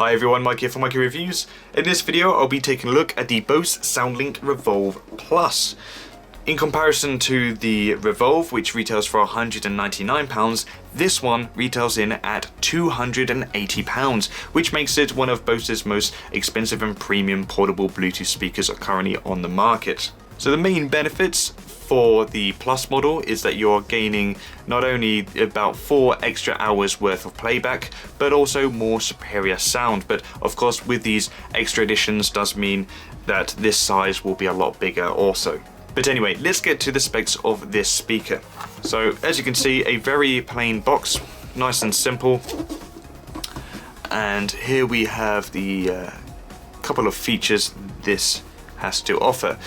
Hi everyone, Mike here from MyKeyReviews. In this video I'll be taking a look at the Bose SoundLink Revolve Plus. In comparison to the Revolve, which retails for £199, this one retails in at £280, which makes it one of Bose's most expensive and premium portable Bluetooth speakers currently on the market. So the main benefits for the Plus model is that you're gaining not only about 4 extra hours worth of playback, but also more superior sound. But of course, with these extra additions does mean that this size will be a lot bigger also. But anyway, let's get to the specs of this speaker. So as you can see, a very plain box, nice and simple. And here we have the couple of features this has to offer.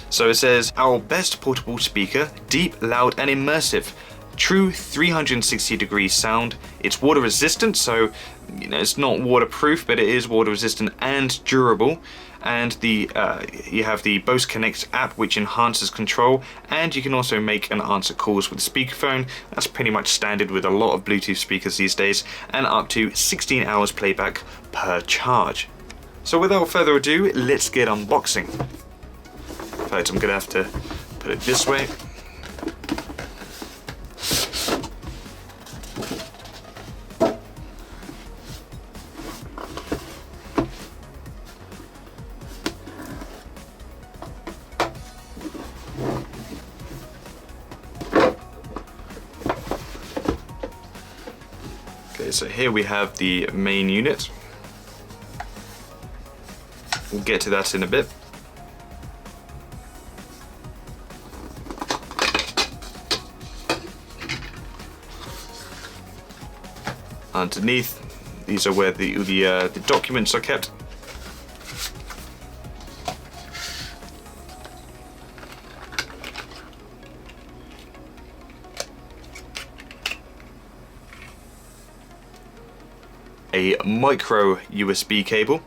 So it says, our best portable speaker, deep, loud and immersive. True 360 degree sound. It's water resistant, so it's not waterproof, but it is water resistant and durable. And you have the Bose Connect App, which enhances control, and you can also make and answer calls with Speakerphone. That's pretty much standard with a lot of Bluetooth speakers these days, and up to 16 hours playback per charge. So without further ado, let's get unboxing. In fact, I'm gonna have to put it this way. Okay, so here we have the main unit. We'll get to that in a bit. Underneath, these are where the documents are kept. A micro USB cable.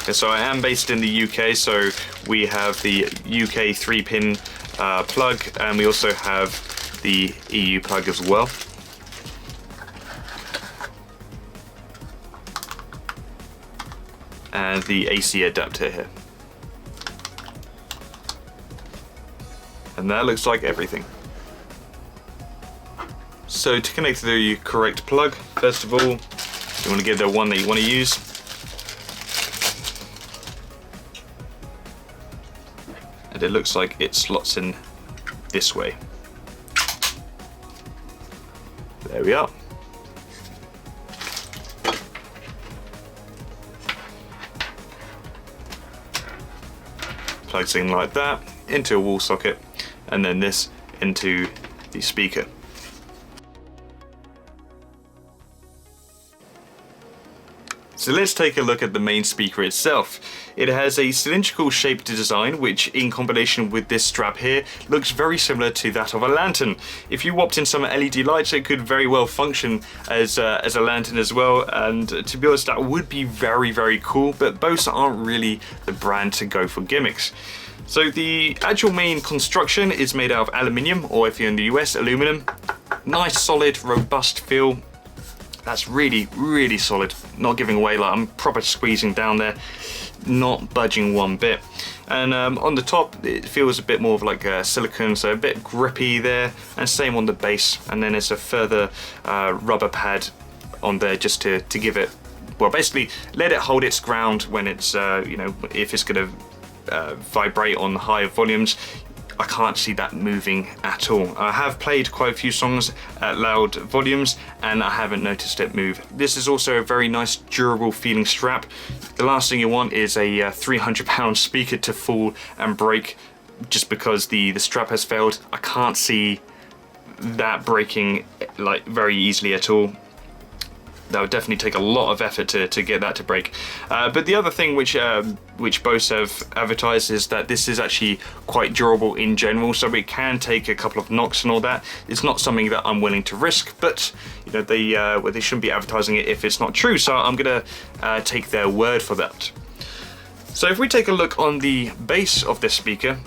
Okay, so I am based in the UK, so we have the UK 3-pin plug, and we also have the EU plug as well. And the AC adapter here. And that looks like everything. So to connect the correct plug, first of all, you want to get the one that you want to use. And it looks like it slots in this way. There we are. Plugs in like that, into a wall socket, and then this into the speaker. So let's take a look at the main speaker itself. It has a cylindrical shaped design, which in combination with this strap here looks very similar to that of a lantern. If you whopped in some LED lights, it could very well function as a lantern as well, and to be honest, that would be very, very cool, but Bose aren't really the brand to go for gimmicks. So the actual main construction is made out of aluminium, or if you're in the US, aluminum. Nice, solid, robust feel. That's really, really solid, not giving away, like I'm proper squeezing down there, not budging one bit. And on the top, it feels a bit more of like a silicone, so a bit grippy there, and same on the base. And then there's a further rubber pad on there just to give it, well, basically let it hold its ground when it's, if it's gonna vibrate on higher volumes. I can't see that moving at all. I have played quite a few songs at loud volumes and I haven't noticed it move. This is also a very nice durable feeling strap. The last thing you want is a £300 speaker to fall and break just because the strap has failed. I can't see that breaking like very easily at all. That would definitely take a lot of effort to get that to break. But the other thing which Bose have advertised is that this is actually quite durable in general, so it can take a couple of knocks and all that. It's not something that I'm willing to risk, but they shouldn't be advertising it if it's not true, so I'm gonna take their word for that. So if we take a look on the base of this speaker,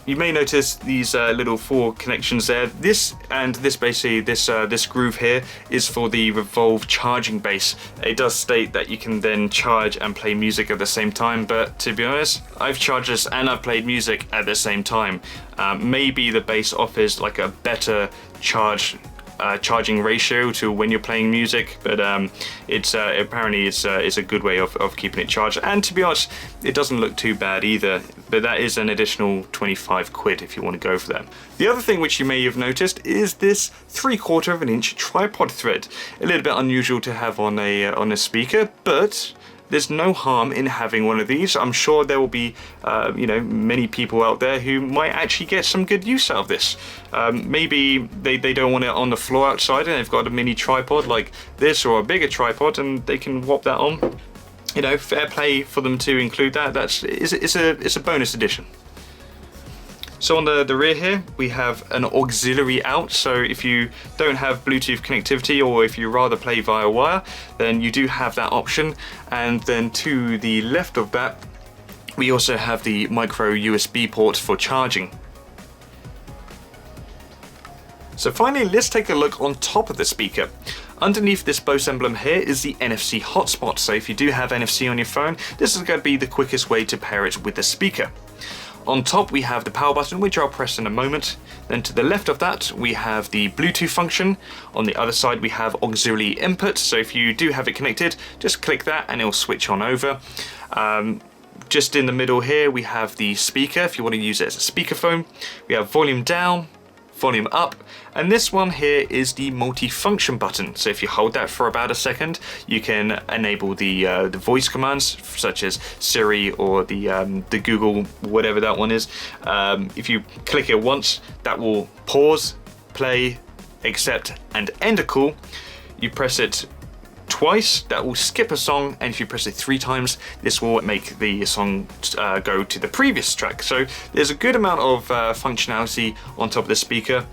You may notice these little 4 connections there. This basically, this groove here is for the Revolve charging base. It does state that you can then charge and play music at the same time, but to be honest, I've charged this and I've played music at the same time. Maybe the base offers like a better charging ratio to when you're playing music, but apparently it's a good way of keeping it charged, and to be honest, it doesn't look too bad either, but that is an additional 25 quid if you want to go for that. The other thing which you may have noticed is this 3/4 inch tripod thread. A little bit unusual to have on a speaker, but there's no harm in having one of these. I'm sure there will be, many people out there who might actually get some good use out of this. Maybe they don't want it on the floor outside and they've got a mini tripod like this or a bigger tripod and they can whop that on. You know, fair play for them to include that. It's a bonus addition. So on the rear here, we have an auxiliary out, so if you don't have Bluetooth connectivity or if you rather play via wire, then you do have that option. And then to the left of that, we also have the micro USB port for charging. So finally, let's take a look on top of the speaker. Underneath this Bose emblem here is the NFC hotspot, so if you do have NFC on your phone, this is going to be the quickest way to pair it with the speaker. On top we have the power button, which I'll press in a moment. Then to the left of that we have the Bluetooth function. On the other side we have auxiliary input, so if you do have it connected, just click that and it'll switch on over. Just in the middle here we have the speaker, if you want to use it as a speakerphone. We have volume down, volume up, and this one here is the multi-function button. So if you hold that for about a second, you can enable the voice commands such as Siri or the Google, whatever that one is. If you click it once, that will pause, play, accept, and end a call. You press it twice, that will skip a song, and if you press it 3 times, this will make the song go to the previous track. So there's a good amount of functionality on top of the speaker,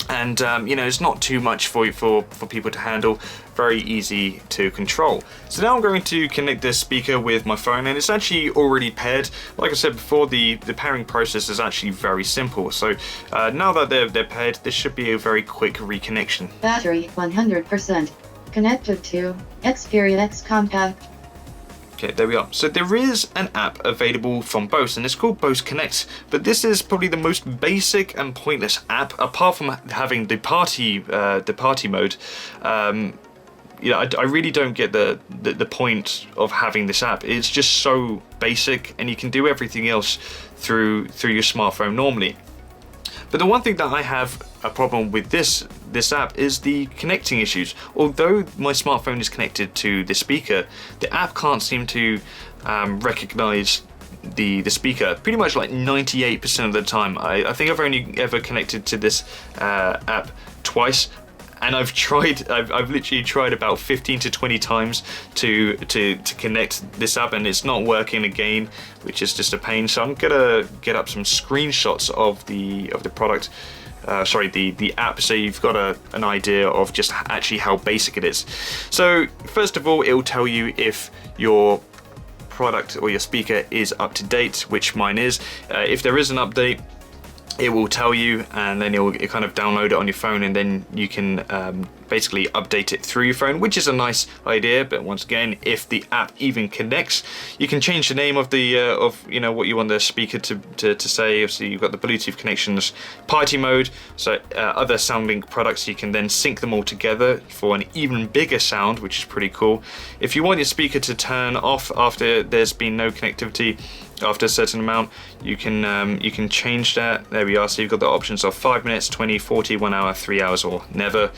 and it's not too much for people to handle. Very easy to control. So now I'm going to connect this speaker with my phone, and it's actually already paired. Like I said before, the pairing process is actually very simple. So now that they're paired, this should be a very quick reconnection. Battery 100%. Connected to Xperia X Compact. Okay, there we are. So there is an app available from Bose, and it's called Bose Connect, but this is probably the most basic and pointless app, apart from having the party mode. I really don't get the point of having this app. It's just so basic, and you can do everything else through your smartphone normally. But the one thing that I have a problem with this app is the connecting issues. Although my smartphone is connected to the speaker, the app can't seem to recognize the speaker pretty much like 98% of the time. I think I've only ever connected to this app twice, and I've literally tried about 15 to 20 times to connect this app, and it's not working again, which is just a pain. So I'm gonna get up some screenshots of the product, the app, so you've got an idea of just actually how basic it is. So first of all, it will tell you if your product or your speaker is up to date, which mine is. If there is an update, it will tell you, and then it'll kind of download it on your phone, and then you can basically update it through your phone, which is a nice idea. But once again, if the app even connects, you can change the name of the what you want the speaker to say. So you've got the Bluetooth connections, party mode, so other sounding products, you can then sync them all together for an even bigger sound, which is pretty cool. If you want your speaker to turn off after there's been no connectivity, after a certain amount, you can change that. There we are. So you've got the options of 5 minutes, 20, 40, 1 hour, 3 hours, or never.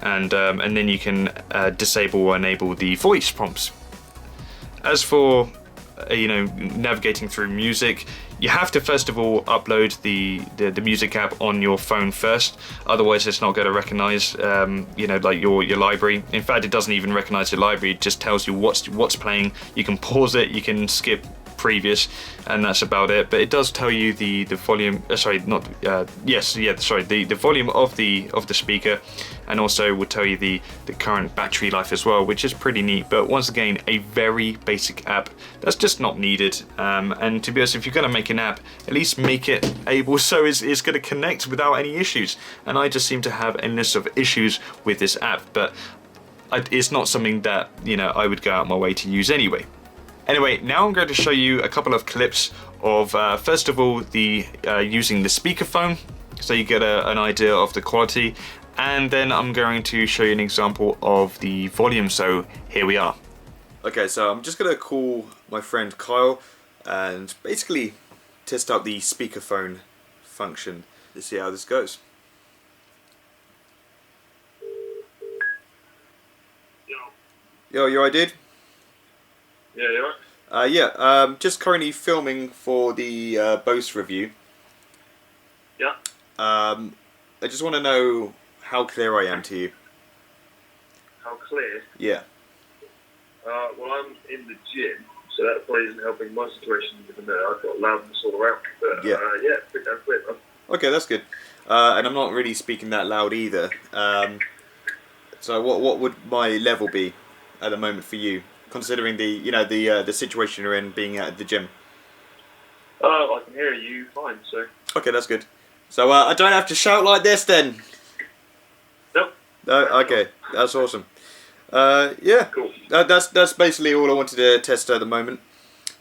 And then you can disable or enable the voice prompts. As for navigating through music, you have to first of all upload the music app on your phone first. Otherwise, it's not going to recognize like your library. In fact, it doesn't even recognize your library. It just tells you what's playing. You can pause it. You can skip previous, and that's about it. But it does tell you the volume. Sorry, not sorry, the volume of the speaker, and also will tell you the current battery life as well, which is pretty neat. But once again, a very basic app that's just not needed. And to be honest, if you're going to make an app, at least make it able so it's going to connect without any issues. And I just seem to have endless of issues with this app, but it's not something that, you know, I would go out my way to use anyway. Anyway, now I'm going to show you a couple of clips of first of all the using the speakerphone, so you get an idea of the quality, and then I'm going to show you an example of the volume. So here we are. Okay, so I'm just going to call my friend Kyle and basically test out the speakerphone function to see how this goes. Yo, you alright, dude? Yeah, you alright? Just currently filming for the Bose review. Yeah. I just want to know how clear I am to you. How clear? Yeah. Well, I'm in the gym, so that probably isn't helping my situation, even though I've got loudness all around me. But yeah, pretty damn clear, man. Okay, that's good. And I'm not really speaking that loud either. So what would my level be at the moment for you, considering the situation you're in, being at the gym? I can hear you fine, so. Okay, that's good. So I don't have to shout like this then? Nope. No, okay, that's awesome. Yeah, cool. That's basically all I wanted to test at the moment.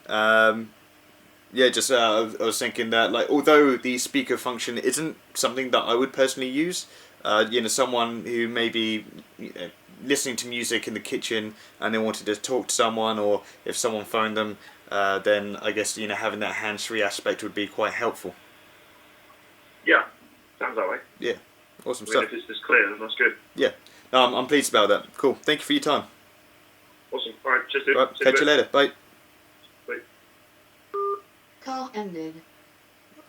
Yeah, just I was thinking that, like, although the speaker function isn't something that I would personally use, someone who may be listening to music in the kitchen and they wanted to talk to someone, or if someone phoned them, then I guess having that hands-free aspect would be quite helpful. Yeah, sounds that way. Yeah, awesome stuff. stuff. If it's this clear, then that's good. Yeah, no, I'm pleased about that. Cool, thank you for your time. Awesome. All right, cheers, dude. Right, catch you later. Bye. Bye. Call ended.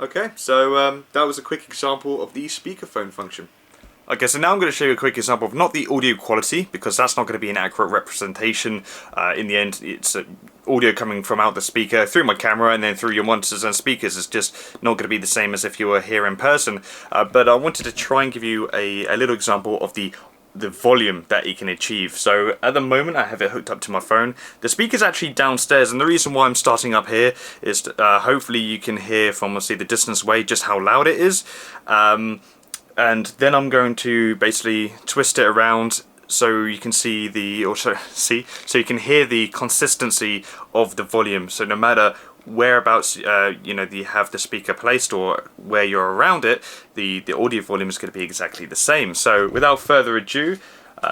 Okay, so that was a quick example of the speakerphone function. Okay, so now I'm going to show you a quick example of not the audio quality, because that's not going to be an accurate representation. In the end, it's audio coming from out the speaker through my camera and then through your monitors and speakers. It's just not going to be the same as if you were here in person. But I wanted to try and give you a little example of the volume that it can achieve. So at the moment I have it hooked up to my phone. The speaker's actually downstairs, and the reason why I'm starting up here is hopefully you can hear from obviously the distance away just how loud it is. And then I'm going to basically twist it around so you can see so you can hear the consistency of the volume. So no matter whereabouts you have the speaker placed or where you're around it, the audio volume is going to be exactly the same. So without further ado,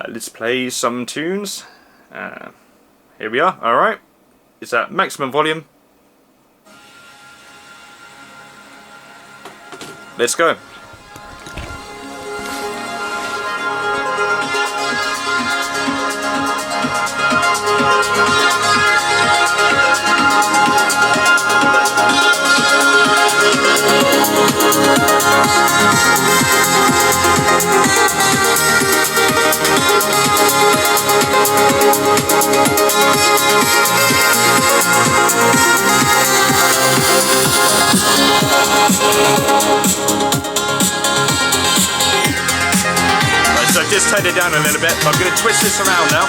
let's play some tunes. Here we are. All right, it's at maximum volume. Let's go. So just turn it down a little bit. I'm going to twist this around now.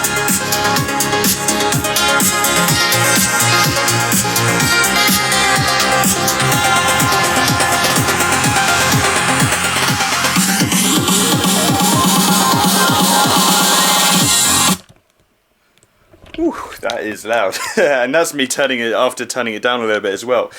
Whew, that is loud. And that's me turning it down a little bit as well.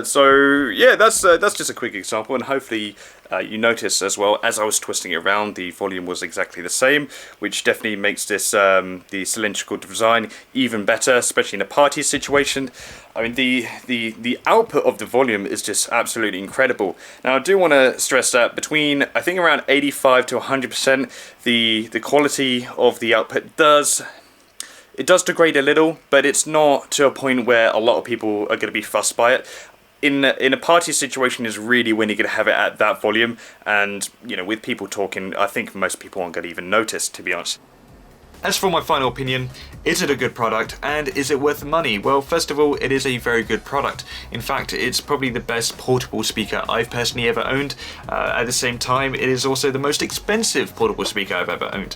So yeah, that's just a quick example, and hopefully you notice as well, as I was twisting it around, the volume was exactly the same, which definitely makes this the cylindrical design even better, especially in a party situation. I mean, the output of the volume is just absolutely incredible. Now, I do want to stress that between, I think, around 85 to 100%, the quality of the output does degrade a little, but it's not to a point where a lot of people are going to be fussed by it. In a party situation is really when you're going to have it at that volume, and with people talking, I think most people aren't going to even notice, to be honest. As for my final opinion, is it a good product and is it worth the money? Well, first of all, it is a very good product. In fact, it's probably the best portable speaker I've personally ever owned. At the same time, it is also the most expensive portable speaker I've ever owned.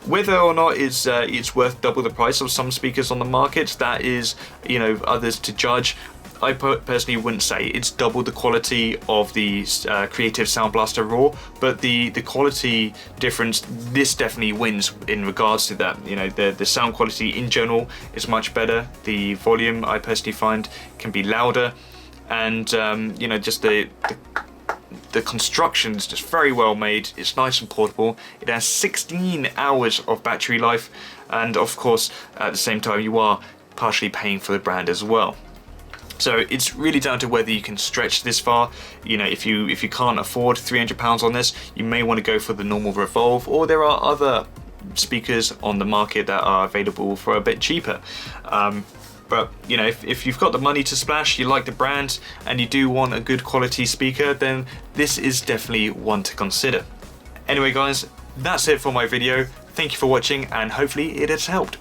Whether or not it's worth double the price of some speakers on the market, that is, others to judge. I personally wouldn't say it's double the quality of the Creative Sound Blaster Raw, but the quality difference, this definitely wins in regards to that. The sound quality in general is much better. The volume, I personally find, can be louder, and just the construction is just very well made. It's nice and portable. It has 16 hours of battery life, and of course, at the same time, you are partially paying for the brand as well. So it's really down to whether you can stretch this far. If you can't afford £300 on this, you may want to go for the normal Revolve, or there are other speakers on the market that are available for a bit cheaper. But if you've got the money to splash, you like the brand, and you do want a good quality speaker, then this is definitely one to consider. Anyway guys, that's it for my video. Thank you for watching, and hopefully it has helped.